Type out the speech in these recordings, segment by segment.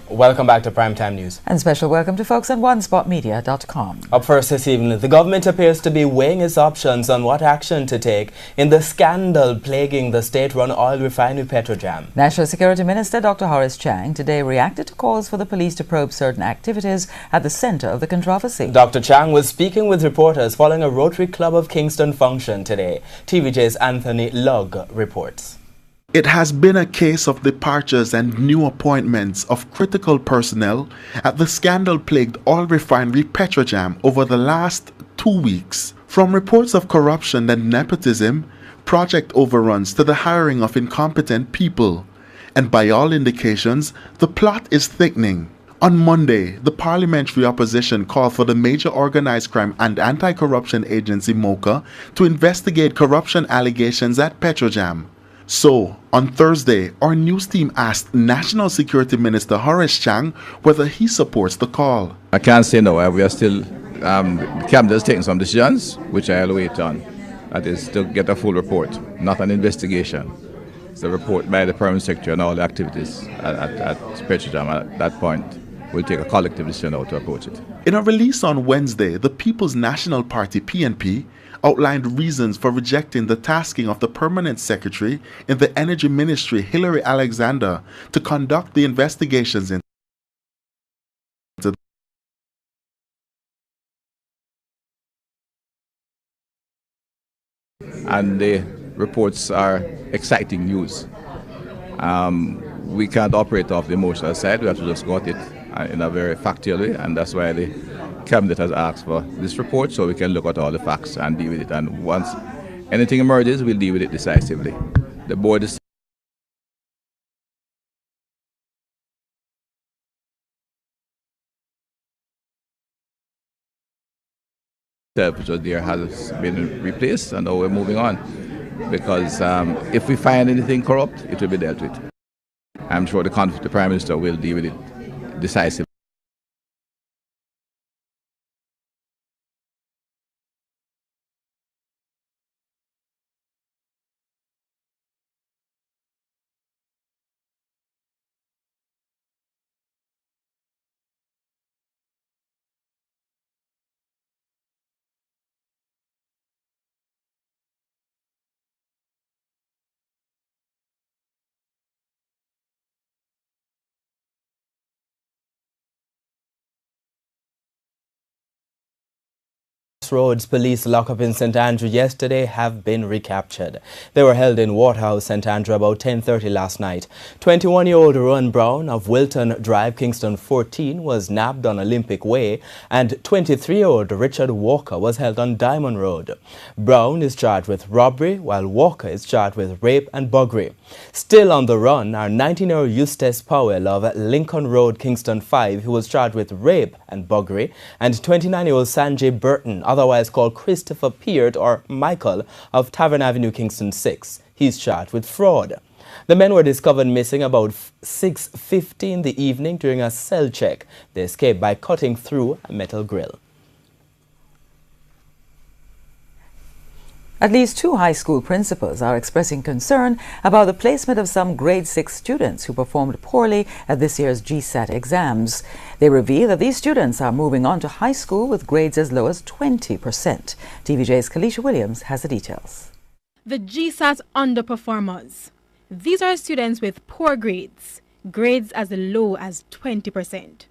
Welcome back to Primetime News. And special welcome to folks on OneSpotMedia.com. Up first this evening, the government appears to be weighing its options on what action to take in the scandal plaguing the state-run oil refinery Petrojam. National Security Minister Dr. Horace Chang today reacted to calls for the police to probe certain activities at the center of the controversy. Dr. Chang was speaking with reporters following a Rotary Club of Kingston function today. TVJ's Anthony Lugg reports. It has been a case of departures and new appointments of critical personnel at the scandal-plagued oil refinery Petrojam over the last 2 weeks. From reports of corruption and nepotism, project overruns to the hiring of incompetent people. And by all indications, the plot is thickening. On Monday, the parliamentary opposition called for the Major Organized Crime and Anti-Corruption Agency MOCA to investigate corruption allegations at Petrojam. So, on Thursday, our news team asked National Security Minister Horace Chang whether he supports the call. I can't say no. We are still, the cabinet is taking some decisions, which I'll wait on. That is to get a full report, not an investigation. It's a report by the Permanent Secretary on all the activities at Petrojam. At that point, we'll take a collective decision how to approach it. In a release on Wednesday, the People's National Party, PNP, outlined reasons for rejecting the tasking of the Permanent Secretary in the Energy Ministry, Hilary Alexander, to conduct the investigations into and the reports are exciting news. We can't operate off the emotional side. We have to just go at it in a very factual way, and that's why the cabinet has asked for this report so we can look at all the facts and deal with it. And once anything emerges, we'll deal with it decisively. The board is which was there has been replaced, and now we're moving on, because if we find anything corrupt, it will be dealt with. I'm sure the Prime Minister will deal with it decisively. Roads police lockup in St. Andrew yesterday have been recaptured. They were held in Waterhouse, St. Andrew about 10:30 last night. 21-year-old Rowan Brown of Wilton Drive, Kingston 14 was nabbed on Olympic Way, and 23-year-old Richard Walker was held on Diamond Road. Brown is charged with robbery, while Walker is charged with rape and buggery. Still on the run are 19-year-old Eustace Powell of Lincoln Road, Kingston 5, who was charged with rape and buggery, and 29-year-old Sanjay Burton, otherwise called Christopher Peart or Michael of Tavern Avenue, Kingston 6. He's charged with fraud. The men were discovered missing about 6:50 in the evening during a cell check. They escaped by cutting through a metal grill. At least 2 high school principals are expressing concern about the placement of some grade 6 students who performed poorly at this year's GSAT exams. They reveal that these students are moving on to high school with grades as low as 20%. TVJ's Kalisha Williams has the details. The GSAT underperformers. These are students with poor grades, grades as low as 20%.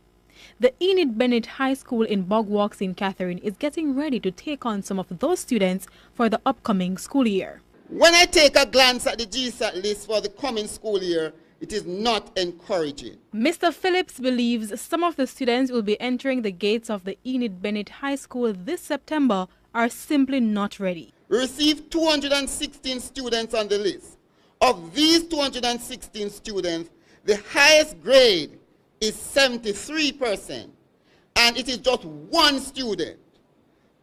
The Enid Bennett High School in Bogwalk, St. Catherine is getting ready to take on some of those students for the upcoming school year. When I take a glance at the GSAT list for the coming school year, it is not encouraging. Mr. Phillips believes some of the students will be entering the gates of the Enid Bennett High School this September are simply not ready. We received 216 students on the list. Of these 216 students, the highest grade is 73%, and it is just 1 student.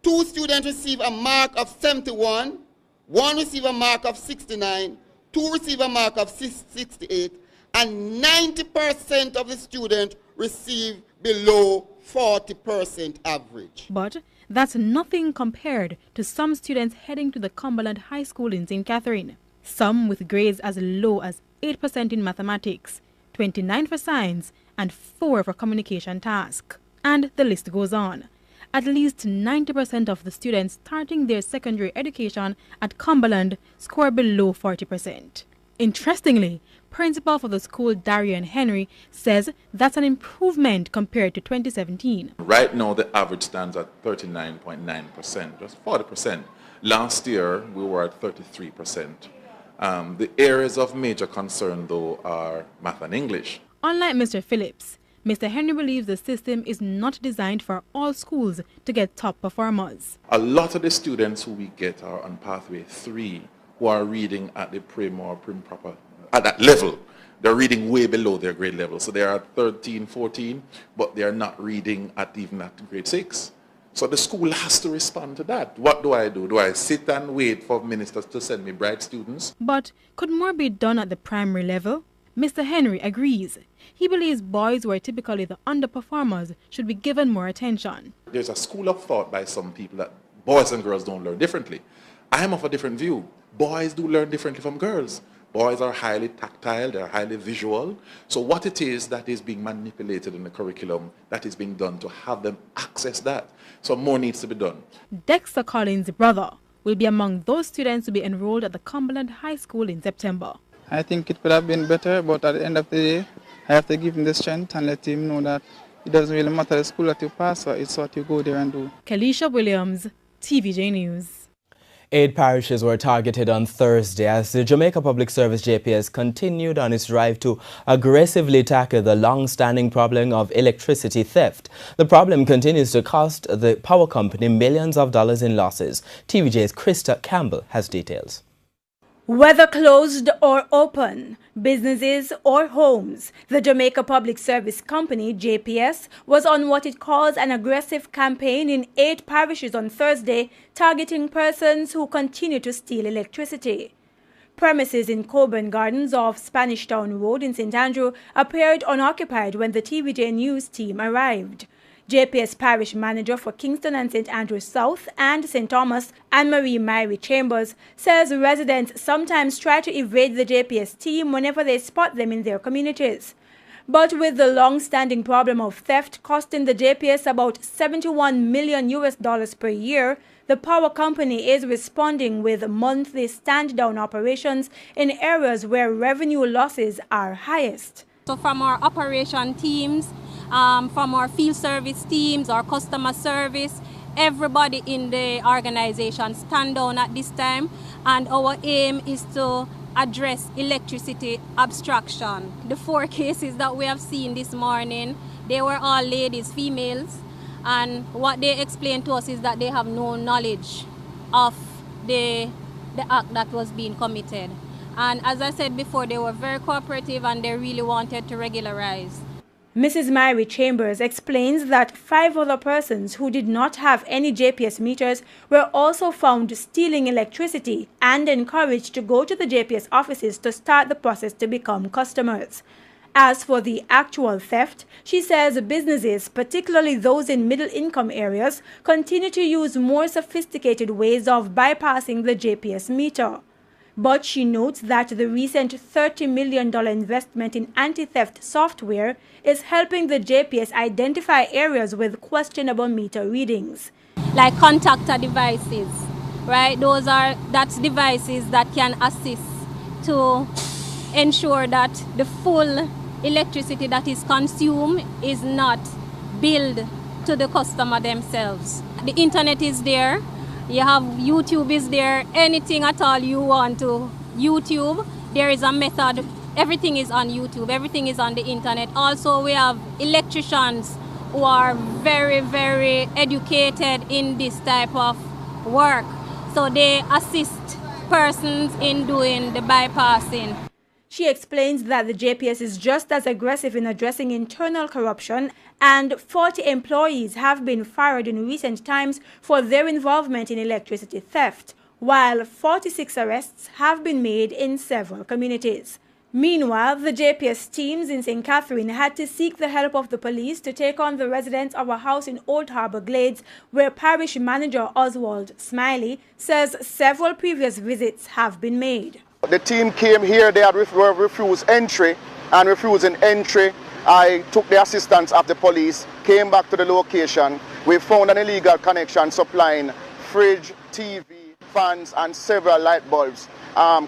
2 students receive a mark of 71, 1 receive a mark of 69, 2 receive a mark of 68, and 90% of the students receive below 40% average. But that's nothing compared to some students heading to the Cumberland High School in St. Catherine. Some with grades as low as 8% in mathematics, 29 for science, and 4 for communication tasks. And the list goes on. At least 90% of the students starting their secondary education at Cumberland score below 40%. Interestingly, principal for the school, Darian Henry, says that's an improvement compared to 2017. Right now, the average stands at 39.9%, just 40%. Last year, we were at 33%. The areas of major concern, though, are math and English. Unlike Mr. Phillips, Mr. Henry believes the system is not designed for all schools to get top performers. A lot of the students who we get are on pathway 3 who are reading at the prim or prim proper, at that level. They're reading way below their grade level. So they are at 13, 14, but they are not reading at even at grade 6. So the school has to respond to that. What do? Do I sit and wait for ministers to send me bright students? But could more be done at the primary level? Mr. Henry agrees. He believes boys who are typically the underperformers should be given more attention. There's a school of thought by some people that boys and girls don't learn differently. I am of a different view. Boys do learn differently from girls. Boys are highly tactile, they're highly visual. So what it is that is being manipulated in the curriculum, that is being done to have them access that. So more needs to be done. Dexter Collins' brother will be among those students to be enrolled at the Cumberland High School in September. I think it could have been better, but at the end of the day, I have to give him the strength and let him know that it doesn't really matter the school that you pass, or it's what you go there and do. Kelisha Williams, TVJ News. 8 parishes were targeted on Thursday as the Jamaica Public Service JPS continued on its drive to aggressively tackle the long-standing problem of electricity theft. The problem continues to cost the power company millions of dollars in losses. TVJ's Krista Campbell has details. Whether closed or open, businesses or homes, the Jamaica Public Service Company, JPS, was on what it calls an aggressive campaign in 8 parishes on Thursday, targeting persons who continue to steal electricity. Premises in Coburn Gardens off Spanish Town Road in St. Andrew appeared unoccupied when the TVJ News team arrived. JPS Parish Manager for Kingston and St. Andrews South and St. Thomas, Anne-Marie Myrie Chambers, says residents sometimes try to evade the JPS team whenever they spot them in their communities. But with the long-standing problem of theft costing the JPS about $71 million per year, the power company is responding with monthly stand-down operations in areas where revenue losses are highest. So from our operation teams, from our field service teams, our customer service, everybody in the organization stand down at this time, and our aim is to address electricity abstraction. The 4 cases that we have seen this morning, they were all ladies, females, and what they explained to us is that they have no knowledge of the act that was being committed. And as I said before, they were very cooperative and they really wanted to regularize. Mrs. Myrie Chambers explains that 5 other persons who did not have any JPS meters were also found stealing electricity and encouraged to go to the JPS offices to start the process to become customers. As for the actual theft, she says businesses, particularly those in middle-income areas, continue to use more sophisticated ways of bypassing the JPS meter. But she notes that the recent $30 million investment in anti-theft software is helping the JPS identify areas with questionable meter readings. Like contactor devices, right? That's devices that can assist to ensure that the full electricity that is consumed is not billed to the customer themselves. The internet is there. You have YouTube is there, anything at all you want to YouTube, there is a method. Everything is on YouTube, everything is on the internet. Also, we have electricians who are very, very educated in this type of work. So they assist persons in doing the bypassing. She explains that the JPS is just as aggressive in addressing internal corruption, and 40 employees have been fired in recent times for their involvement in electricity theft, while 46 arrests have been made in several communities. Meanwhile, the JPS teams in St. Catherine had to seek the help of the police to take on the residents of a house in Old Harbour Glades, where Parish Manager Oswald Smiley says several previous visits have been made. The team came here, they had refused entry, and refusing entry, I took the assistance of the police, came back to the location. We found an illegal connection supplying fridge, TV, fans and several light bulbs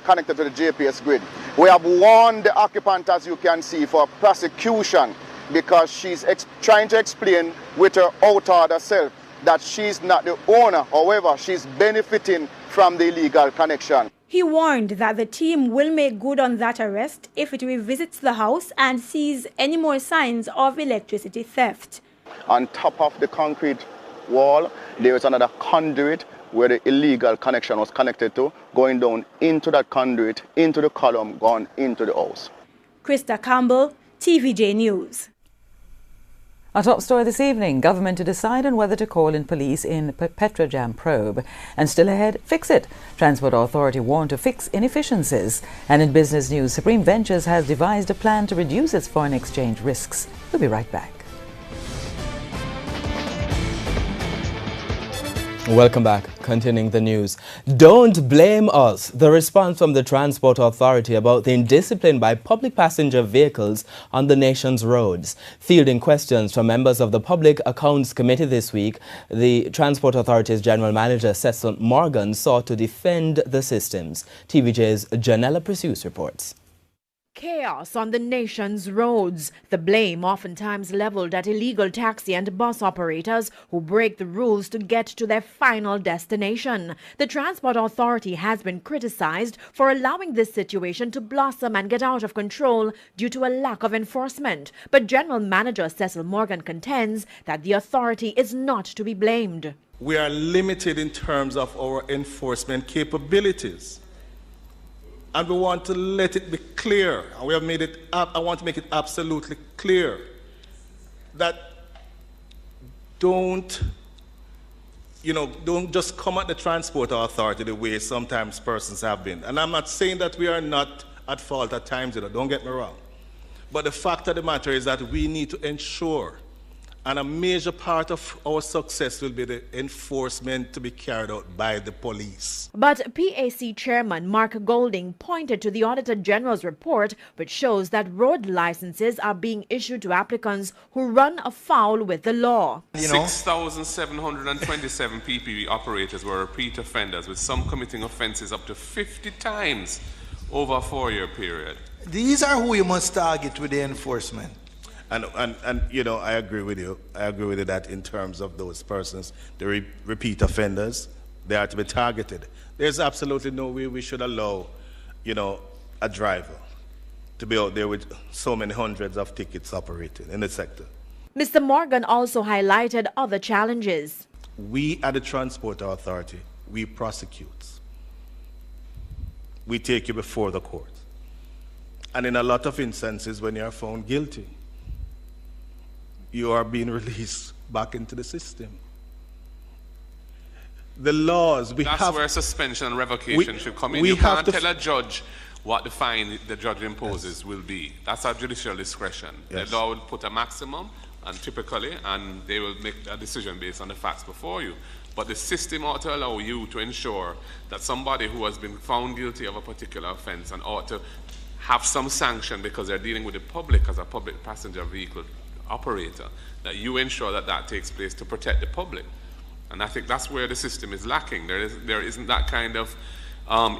connected to the JPS grid. We have warned the occupant, as you can see, for prosecution because she's trying to explain with her out-order self that she's not the owner. However, she's benefiting from the illegal connection. He warned that the team will make good on that arrest if it revisits the house and sees any more signs of electricity theft. On top of the concrete wall, there is another conduit where the illegal connection was connected to, going down into that conduit, into the column, gone into the house. Krista Campbell, TVJ News. Our top story this evening, government to decide on whether to call in police in Petrojam probe. And still ahead, fix it. Transport Authority warned to fix inefficiencies. And in business news, Supreme Ventures has devised a plan to reduce its foreign exchange risks. We'll be right back. Welcome back. Continuing the news. Don't blame us. The response from the Transport Authority about the indiscipline by public passenger vehicles on the nation's roads. Fielding questions from members of the Public Accounts Committee this week, the Transport Authority's General Manager Cecil Morgan sought to defend the systems. TVJ's Janella Precious reports. Chaos on the nation's roads. The blame oftentimes leveled at illegal taxi and bus operators who break the rules to get to their final destination. The Transport Authority has been criticized for allowing this situation to blossom and get out of control due to a lack of enforcement. But General Manager Cecil Morgan contends that the authority is not to be blamed. We are limited in terms of our enforcement capabilities. And we want to let it be clear, and we have made it up. I want to make it absolutely clear that don't just come at the Transport Authority the way sometimes persons have been. And I'm not saying that we are not at fault at times, don't get me wrong. But the fact of the matter is that we need to ensure, and a major part of our success will be the enforcement to be carried out by the police. But PAC Chairman Mark Golding pointed to the Auditor General's report, which shows that road licenses are being issued to applicants who run afoul with the law. 6,727 PPV operators were repeat offenders, with some committing offences up to 50 times over a 4-year period. These are who you must target with the enforcement. And I agree with you. I agree with you that in terms of those persons, the repeat offenders, they are to be targeted. There's absolutely no way we should allow, a driver to be out there with so many hundreds of tickets operating in the sector. Mr. Morgan also highlighted other challenges. We at the Transport Authority, we prosecute. We take you before the court. And in a lot of instances, when you are found guilty, you are being released back into the system. The laws That's where suspension and revocation should come in. You can't tell a judge what the fine the judge imposes will be. That's our judicial discretion. The law will put a maximum, and they will make a decision based on the facts before you. But the system ought to allow you to ensure that somebody who has been found guilty of a particular offense and ought to have some sanction because they're dealing with the public as a public passenger vehicle operator, that you ensure that takes place to protect the public. And I think that's where the system is lacking. There isn't that kind of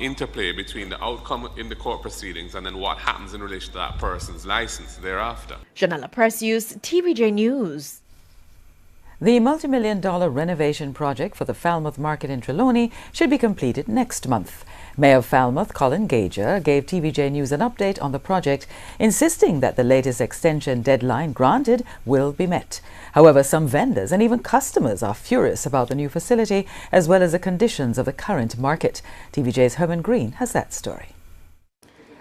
interplay between the outcome in the court proceedings and then what happens in relation to that person's license thereafter. Janella Precious, TVJ News. The multi-million-dollar renovation project for the Falmouth Market in Trelawney should be completed next month. Mayor of Falmouth, Colin Gager, gave TVJ News an update on the project, insisting that the latest extension deadline granted will be met. However, some vendors and even customers are furious about the new facility, as well as the conditions of the current market. TVJ's Herman Green has that story.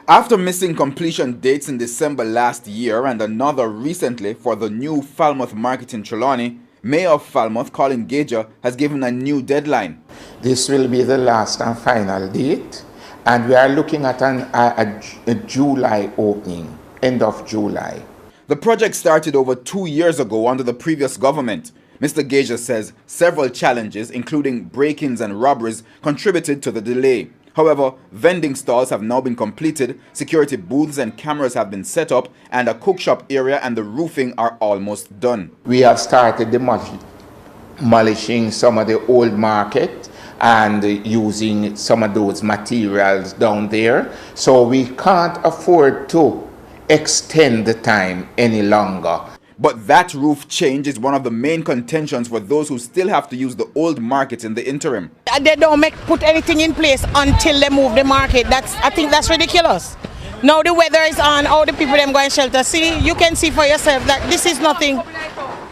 After missing completion dates in December last year and another recently for the new Falmouth Market in Trelawney, Mayor of Falmouth, Colin Gager, has given a new deadline. This will be the last and final date, and we are looking at a July opening, end of July. The project started over 2 years ago under the previous government. Mr. Gager says several challenges, including break-ins and robberies, contributed to the delay. However, vending stalls have now been completed, security booths and cameras have been set up, and a cook shop area and the roofing are almost done. We have started demolishing some of the old market and using some of those materials down there. So we can't afford to extend the time any longer. But that roof change is one of the main contentions for those who still have to use the old market in the interim. They don't put anything in place until they move the market. I think that's ridiculous. Now the weather is on, all the people them going shelter. See, you can see for yourself that this is nothing.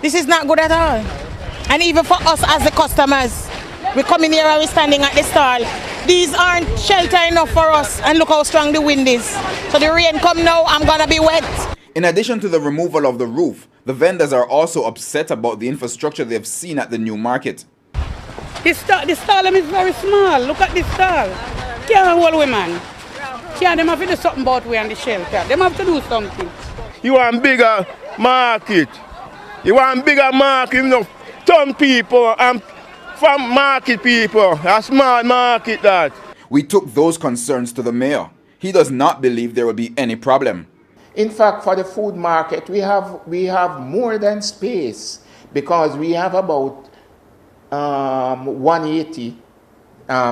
This is not good at all. And even for us as the customers, we come in here and we're standing at the stall. These aren't shelter enough for us, and look how strong the wind is. So the rain come now, I'm gonna be wet. In addition to the removal of the roof, the vendors are also upset about the infrastructure they've seen at the new market. The stall is very small. Look at this stall. Can't hold women. Can't them have to do something about we and the shelter. Them have to do something. You want bigger market. You want bigger market, you know, town people and from market people. A small market that. We took those concerns to the mayor. He does not believe there will be any problem. In fact, for the food market, we have more than space because we have about 180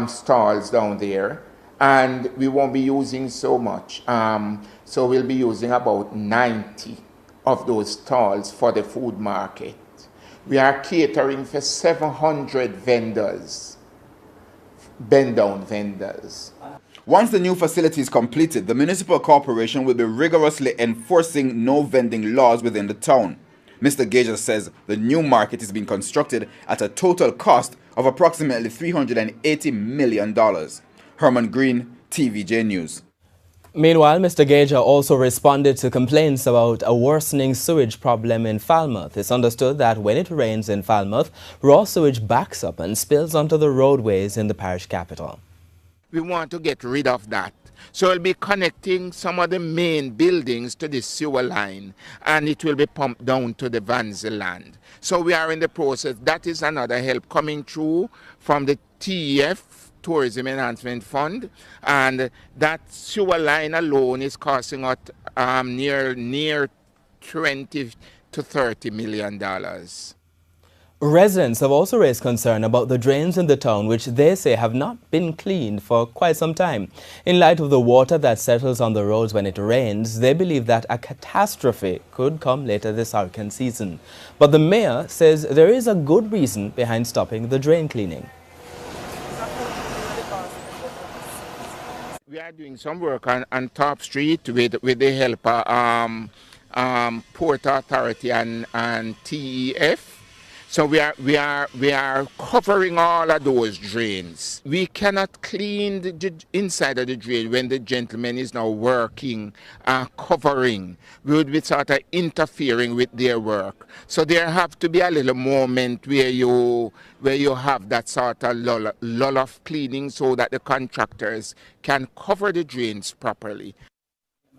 stalls down there, and we won't be using so much. So we'll be using about 90 of those stalls for the food market. We are catering for 700 vendors, bend-down vendors. Once the new facility is completed, the municipal corporation will be rigorously enforcing no vending laws within the town. Mr. Gager says the new market is being constructed at a total cost of approximately $380 million. Herman Green, TVJ News. Meanwhile, Mr. Gager also responded to complaints about a worsening sewage problem in Falmouth. It's understood that when it rains in Falmouth, raw sewage backs up and spills onto the roadways in the parish capital. We want to get rid of that. So we'll be connecting some of the main buildings to the sewer line, and it will be pumped down to the Vanzel land. So we are in the process. That is another help coming through from the TEF, Tourism Enhancement Fund, and that sewer line alone is costing us near $20 to $30 million. Residents have also raised concern about the drains in the town, which they say have not been cleaned for quite some time. In light of the water that settles on the roads when it rains, they believe that a catastrophe could come later this hurricane season. But the mayor says there is a good reason behind stopping the drain cleaning. We are doing some work on Top Street with the help of Port Authority and TEF. So we are covering all of those drains. We cannot clean the inside of the drain when the gentleman is now working, covering. We would be sort of interfering with their work. So there have to be a little moment where you have that sort of lull of cleaning so that the contractors can cover the drains properly.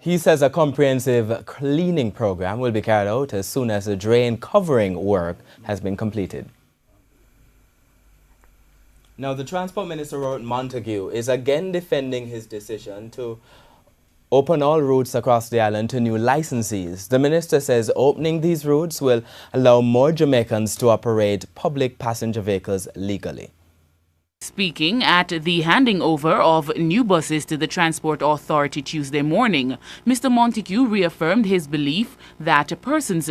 He says a comprehensive cleaning program will be carried out as soon as the drain covering work has been completed. Now, the Transport Minister, Robert Montague, is again defending his decision to open all routes across the island to new licensees. The minister says opening these routes will allow more Jamaicans to operate public passenger vehicles legally. Speaking at the handing over of new buses to the Transport Authority Tuesday morning, Mr. Montague reaffirmed his belief that persons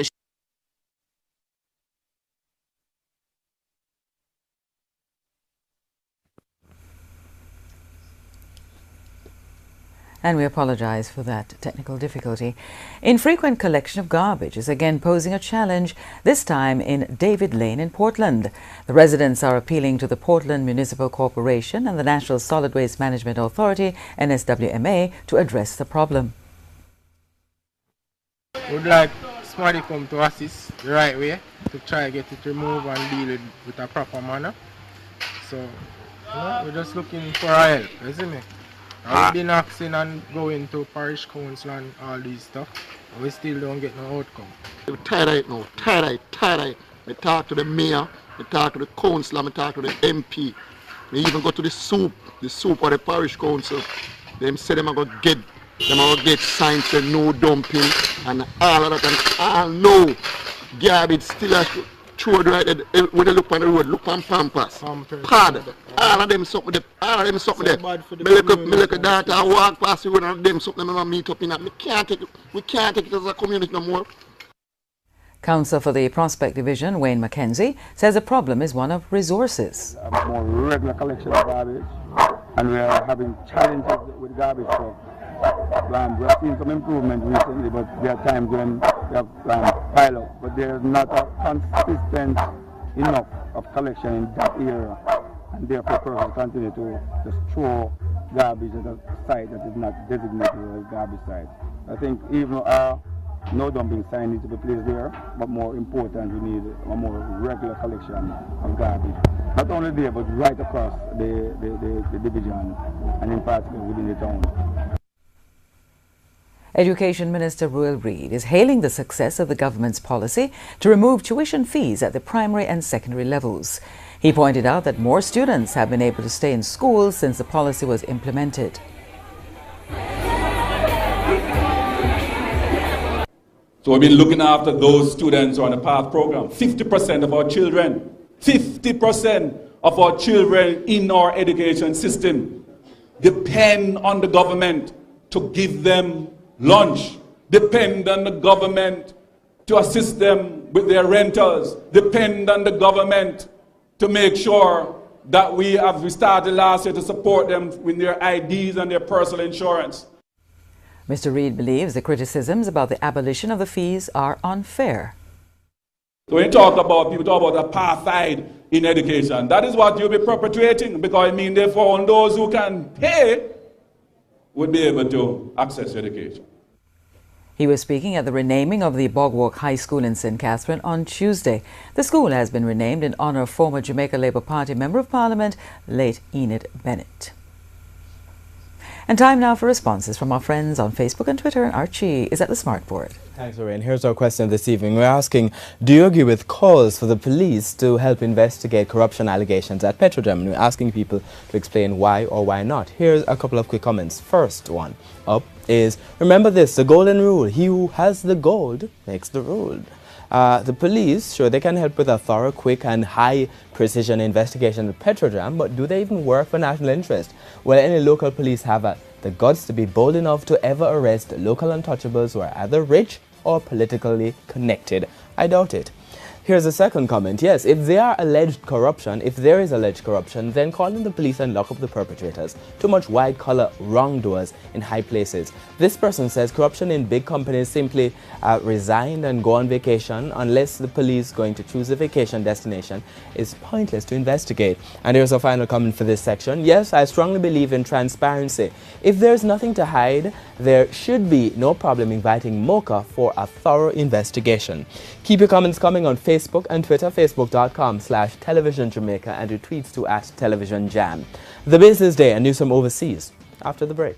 And we apologize for that technical difficulty. Infrequent collection of garbage is again posing a challenge, this time in David Lane in Portland. The residents are appealing to the Portland Municipal Corporation and the National Solid Waste Management Authority, NSWMA, to address the problem. We'd like somebody come to assist the right way to try to get it removed and deal with a proper manner. So, we're just looking for our help, isn't it? We've been asking and going to parish council and all these stuff, and we still don't get no outcome. We're tired right now, tired. I talk to the mayor, I talk to the council, I talk to the MP. We even go to the soup or the parish council. Them say them are going to get signs saying no dumping and all of that, and all no garbage still has to throw it right there. When they look on the road, look on Pampas, Pad, all of them something there, all of them something there. Me look at that, I walk past the road and them something them and meet up in that. We can't take it as a community no more. Counsel for the Prospect Division, Wayne McKenzie, says the problem is one of resources. More regular collection of garbage, and we are having challenges with garbage trucks. We have seen some improvement recently, but there are times when we have pile up, but there is not a consistent enough of collection in that area, and therefore persons continue to just throw garbage at a site that is not designated as a garbage site. I think even no dumping sign needs to be placed there, but more important, we need a more regular collection of garbage. Not only there, but right across the division, and in particular within the town. Education Minister Ruel Reid is hailing the success of the government's policy to remove tuition fees at the primary and secondary levels. He pointed out that more students have been able to stay in school since the policy was implemented. So we've been looking after those students who are on the PATH program. 50% of our children, 50% of our children in our education system depend on the government to give them lunch, depend on the government to assist them with their rentals, depend on the government to make sure that we started last year to support them with their IDs and their personal insurance. Mr. Reid believes the criticisms about the abolition of the fees are unfair. So when you talk about people talk about apartheid in education, that is what you'll be perpetuating, because I mean therefore those who can pay would be able to access education. He was speaking at the renaming of the Bogwalk High School in St. Catherine on Tuesday. The school has been renamed in honor of former Jamaica Labour Party Member of Parliament, late Enid Bennett. And time now for responses from our friends on Facebook and Twitter. Archie is at the smartboard. Thanks, Lorraine. Here's our question this evening. We're asking, do you agree with calls for the police to help investigate corruption allegations at Petrodem? And we're asking people to explain why or why not. Here's a couple of quick comments. First one up is, remember this, the golden rule. He who has the gold makes the rule. The police, sure, they can help with a thorough, quick and high-precision investigation at Petrodem, but do they even work for national interest? Will any local police have the guts to be bold enough to ever arrest local untouchables who are either rich or politically connected? I doubt it. Here's a second comment. Yes, if there is alleged corruption, then call in the police and lock up the perpetrators. Too much white-collar wrongdoers in high places. This person says corruption in big companies simply resign and go on vacation unless the police going to choose a vacation destination is pointless to investigate. And here's a final comment for this section. Yes, I strongly believe in transparency. If there's nothing to hide, there should be no problem inviting Mocha for a thorough investigation. Keep your comments coming on Facebook and Twitter, facebook.com/Television Jamaica, and your tweets to @TelevisionJam. The Business Day and news from overseas after the break.